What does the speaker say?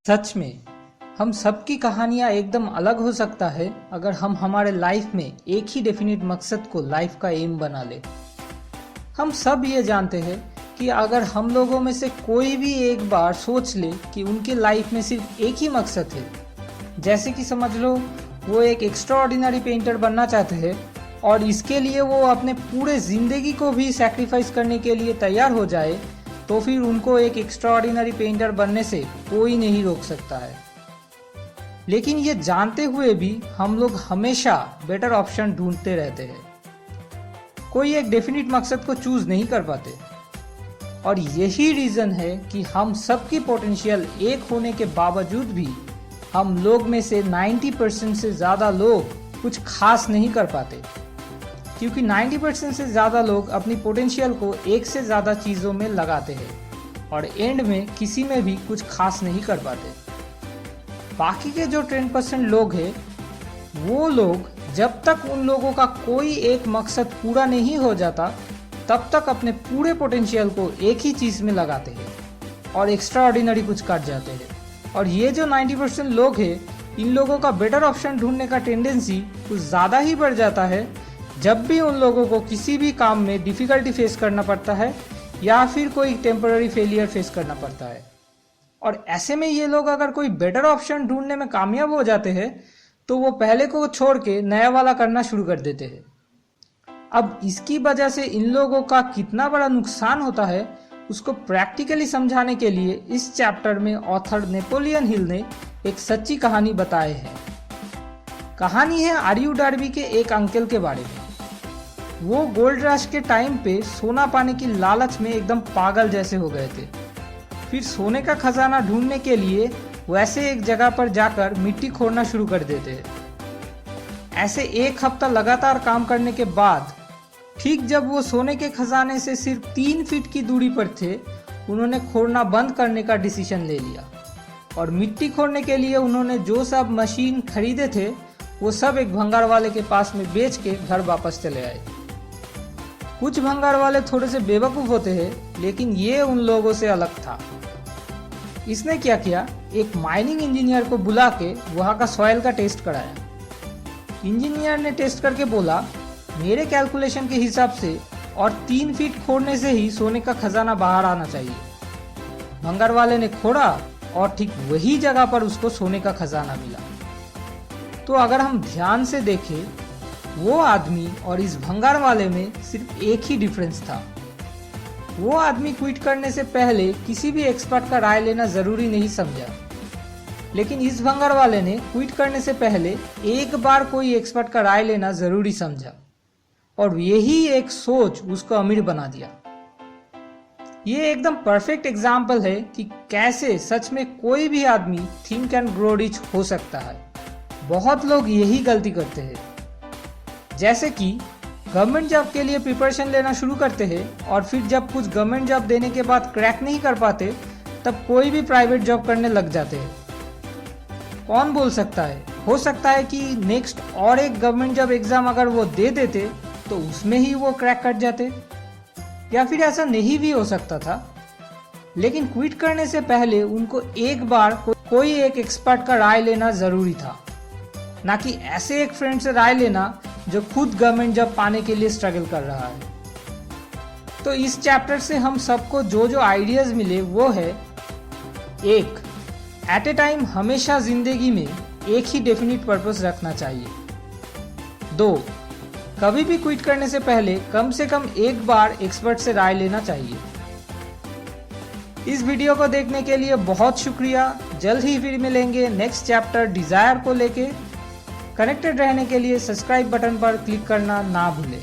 सच में हम सबकी कहानियाँ एकदम अलग हो सकता है अगर हम हमारे लाइफ में एक ही डेफिनेट मकसद को लाइफ का एम बना ले। हम सब ये जानते हैं कि अगर हम लोगों में से कोई भी एक बार सोच ले कि उनके लाइफ में सिर्फ एक ही मकसद है, जैसे कि समझ लो वो एक एक्स्ट्राऑर्डिनरी पेंटर बनना चाहते हैं और इसके लिए वो अपने पूरे ज़िंदगी को भी सैक्रिफाइस करने के लिए तैयार हो जाए, तो फिर उनको एक एक्स्ट्राऑर्डिनरी पेंटर बनने से कोई नहीं रोक सकता है। लेकिन ये जानते हुए भी हम लोग हमेशा बेटर ऑप्शन ढूंढते रहते हैं, कोई एक डेफिनेट मकसद को चूज नहीं कर पाते। और यही रीज़न है कि हम सबकी पोटेंशियल एक होने के बावजूद भी हम लोग में से 90% से ज़्यादा लोग कुछ खास नहीं कर पाते, क्योंकि 90% से ज़्यादा लोग अपनी पोटेंशियल को एक से ज़्यादा चीज़ों में लगाते हैं और एंड में किसी में भी कुछ खास नहीं कर पाते। बाकी के जो 10% लोग हैं, वो लोग जब तक उन लोगों का कोई एक मकसद पूरा नहीं हो जाता तब तक अपने पूरे पोटेंशियल को एक ही चीज़ में लगाते हैं और एक्स्ट्रा ऑर्डिनरी कुछ कर जाते हैं। और ये जो 90% लोग हैं, इन लोगों का बेटर ऑप्शन ढूंढने का टेंडेंसी कुछ ज़्यादा ही बढ़ जाता है जब भी उन लोगों को किसी भी काम में डिफ़िकल्टी फेस करना पड़ता है या फिर कोई टेम्पररी फेलियर फेस करना पड़ता है। और ऐसे में ये लोग अगर कोई बेटर ऑप्शन ढूंढने में कामयाब हो जाते हैं तो वो पहले को छोड़ के नया वाला करना शुरू कर देते हैं। अब इसकी वजह से इन लोगों का कितना बड़ा नुकसान होता है उसको प्रैक्टिकली समझाने के लिए इस चैप्टर में ऑथर नेपोलियन हिल ने एक सच्ची कहानी बताए है। कहानी है आरयू डार्बी के एक अंकल के बारे में। वो गोल्ड रश के टाइम पे सोना पाने की लालच में एकदम पागल जैसे हो गए थे। फिर सोने का खजाना ढूंढने के लिए वैसे एक जगह पर जाकर मिट्टी खोदना शुरू कर देते हैं। ऐसे एक हफ्ता लगातार काम करने के बाद ठीक जब वो सोने के खजाने से सिर्फ 3 फीट की दूरी पर थे, उन्होंने खोदना बंद करने का डिसीजन ले लिया और मिट्टी खोदने के लिए उन्होंने जो सब मशीन खरीदे थे वो सब एक भंगार वाले के पास में बेच के घर वापस चले आए। कुछ भंगार वाले थोड़े से बेवकूफ़ होते हैं, लेकिन ये उन लोगों से अलग था। इसने क्या किया, एक माइनिंग इंजीनियर को बुला के वहाँ का सॉइल का टेस्ट कराया। इंजीनियर ने टेस्ट करके बोला, मेरे कैलकुलेशन के हिसाब से और 3 फीट खोदने से ही सोने का खजाना बाहर आना चाहिए। भंगार वाले ने खोदा और ठीक वही जगह पर उसको सोने का खजाना मिला। तो अगर हम ध्यान से देखें, वो आदमी और इस भंगार वाले में सिर्फ एक ही डिफरेंस था। वो आदमी क्विट करने से पहले किसी भी एक्सपर्ट का राय लेना जरूरी नहीं समझा, लेकिन इस भंगार वाले ने क्विट करने से पहले एक बार कोई एक्सपर्ट का राय लेना जरूरी समझा और यही एक सोच उसको अमीर बना दिया। ये एकदम परफेक्ट एग्जाम्पल है कि कैसे सच में कोई भी आदमी थिंक एंड ग्रो रिच हो सकता है। बहुत लोग यही गलती करते हैं, जैसे कि गवर्नमेंट जॉब के लिए प्रिपरेशन लेना शुरू करते हैं और फिर जब कुछ गवर्नमेंट जॉब देने के बाद क्रैक नहीं कर पाते तब कोई भी प्राइवेट जॉब करने लग जाते हैं। कौन बोल सकता है, हो सकता है कि नेक्स्ट और एक गवर्नमेंट जॉब एग्जाम अगर वो दे देते तो उसमें ही वो क्रैक कर जाते, या फिर ऐसा नहीं भी हो सकता था। लेकिन क्विट करने से पहले उनको एक बार कोई एक एक्सपर्ट का राय लेना जरूरी था, ना कि ऐसे एक फ्रेंड से राय लेना जो खुद गवर्नमेंट जॉब पाने के लिए स्ट्रगल कर रहा है। तो इस चैप्टर से हम सबको जो जो आइडियाज मिले वो है, 1, एट ए टाइम हमेशा जिंदगी में एक ही डेफिनेट पर्पस रखना चाहिए। 2, कभी भी क्विट करने से पहले कम से कम एक बार एक्सपर्ट से राय लेना चाहिए। इस वीडियो को देखने के लिए बहुत शुक्रिया। जल्द ही फिर मिलेंगे नेक्स्ट चैप्टर डिजायर को लेके। कनेक्टेड रहने के लिए सब्सक्राइब बटन पर क्लिक करना ना भूलें।